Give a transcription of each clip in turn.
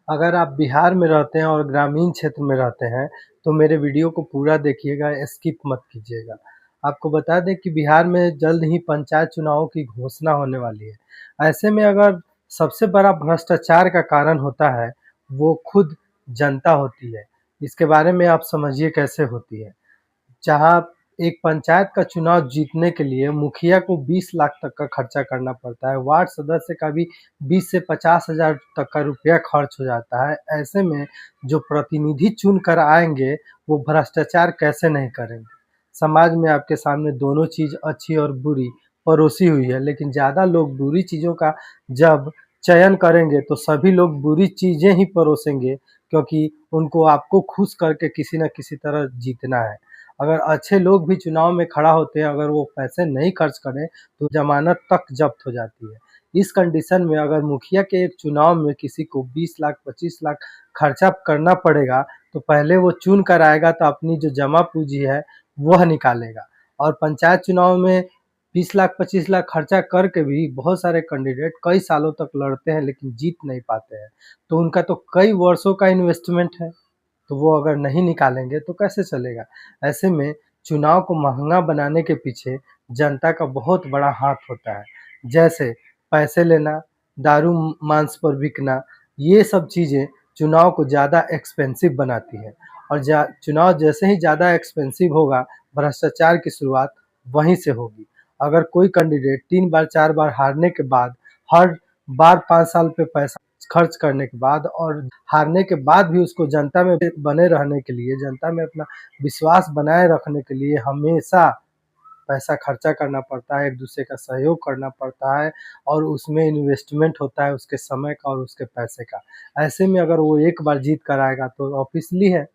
अगर आप बिहार में रहते हैं और ग्रामीण क्षेत्र में रहते हैं, तो मेरे वीडियो को पूरा देखिएगा, स्किप मत कीजिएगा। आपको बता दें कि बिहार में जल्द ही पंचायत चुनावों की घोषणा होने वाली है। ऐसे में अगर सबसे बड़ा भ्रष्टाचार का कारण होता है, वो खुद जनता होती है। इसके बारे में आप समझिए कैसे होती है। जहाँ एक पंचायत का चुनाव जीतने के लिए मुखिया को 20 लाख तक का खर्चा करना पड़ता है, वार्ड सदस्य का भी 20 से 50,000 तक का रुपया खर्च हो जाता है। ऐसे में जो प्रतिनिधि चुन कर आएंगे, वो भ्रष्टाचार कैसे नहीं करेंगे। समाज में आपके सामने दोनों चीज़ अच्छी और बुरी परोसी हुई है, लेकिन ज़्यादा लोग बुरी चीज़ों का जब चयन करेंगे तो सभी लोग बुरी चीज़ें ही परोसेंगे, क्योंकि उनको आपको खुश करके किसी न किसी तरह जीतना है। अगर अच्छे लोग भी चुनाव में खड़ा होते हैं, अगर वो पैसे नहीं खर्च करें, तो ज़मानत तक जब्त हो जाती है। इस कंडीशन में अगर मुखिया के एक चुनाव में किसी को 20 लाख, 25 लाख खर्चा करना पड़ेगा, तो पहले वो चुन कर आएगा तो अपनी जो जमा पूँजी है, वह निकालेगा। और पंचायत चुनाव में 20 लाख, 25 लाख खर्चा करके भी बहुत सारे कैंडिडेट कई सालों तक लड़ते हैं, लेकिन जीत नहीं पाते हैं। तो उनका तो कई वर्षों का इन्वेस्टमेंट है। तो वो अगर नहीं निकालेंगे तो कैसे चलेगा। ऐसे में चुनाव को महंगा बनाने के पीछे जनता का बहुत बड़ा हाथ होता है। जैसे पैसे लेना, दारू मांस पर बिकना, ये सब चीज़ें चुनाव को ज़्यादा एक्सपेंसिव बनाती है। और चुनाव जैसे ही ज़्यादा एक्सपेंसिव होगा, भ्रष्टाचार की शुरुआत वहीं से होगी। अगर कोई कैंडिडेट 3 बार 4 बार हारने के बाद, हर बार 5 साल पे पैसा खर्च करने के बाद और हारने के बाद भी उसको जनता में बने रहने के लिए, जनता में अपना विश्वास बनाए रखने के लिए हमेशा पैसा खर्चा करना पड़ता है, एक-दूसरे का सहयोग करना पड़ता है और उसमें इन्वेस्टमेंट होता है उसके समय का और उसके पैसे का। ऐसे में अगर वो एक बार जीत कर आएगा तो ऑब्वियसली है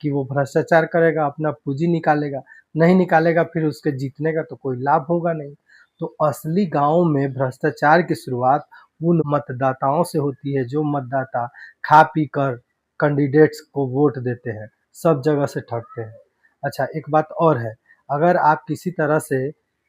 कि वो भ्रष्टाचार करेगा, अपना पूँजी निकालेगा, नहीं निकालेगा फिर उसके जीतने का तो कोई लाभ होगा नहीं। तो असली गाँव में भ्रष्टाचार की शुरुआत उन मतदाताओं से होती है जो मतदाता खा-पी कर कैंडिडेट्स को वोट देते हैं, सब जगह से ठगते हैं। अच्छा, एक बात और है, अगर आप किसी तरह से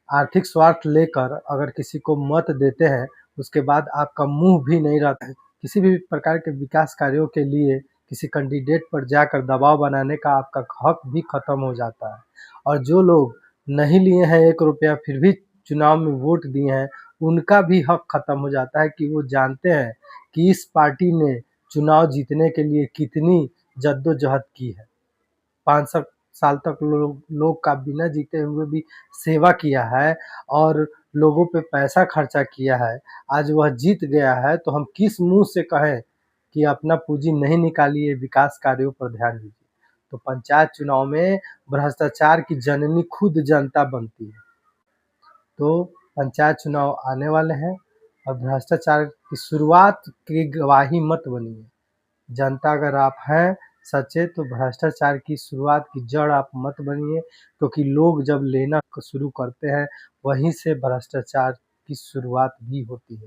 आर्थिक स्वार्थ लेकर अगर किसी को मत देते हैं, उसके बाद आपका मुँह भी नहीं रहता है, किसी भी प्रकार के विकास कार्यों के लिए किसी कैंडिडेट पर जाकर दबाव बनाने का आपका हक भी खत्म हो जाता है। और जो लोग नहीं लिए हैं 1 रुपया फिर भी चुनाव में वोट दिए हैं, उनका भी हक खत्म हो जाता है कि वो जानते हैं कि इस पार्टी ने चुनाव जीतने के लिए कितनी जद्दोजहद की है। 5 साल तक लोग का बिना जीते हुए भी सेवा किया है और लोगों पे पैसा खर्चा किया है। आज वह जीत गया है तो हम किस मुँह से कहें कि अपना पूँजी नहीं निकालिए, विकास कार्यों पर ध्यान दीजिए। तो पंचायत चुनाव में भ्रष्टाचार की जननी खुद जनता बनती है। तो पंचायत चुनाव आने वाले हैं और भ्रष्टाचार की शुरुआत की गवाही मत बनिए। जनता अगर आप हैं सच्चे, तो भ्रष्टाचार की शुरुआत की जड़ आप मत बनिए, क्योंकि लोग जब लेना शुरू करते हैं, वहीं से भ्रष्टाचार की शुरुआत भी होती है।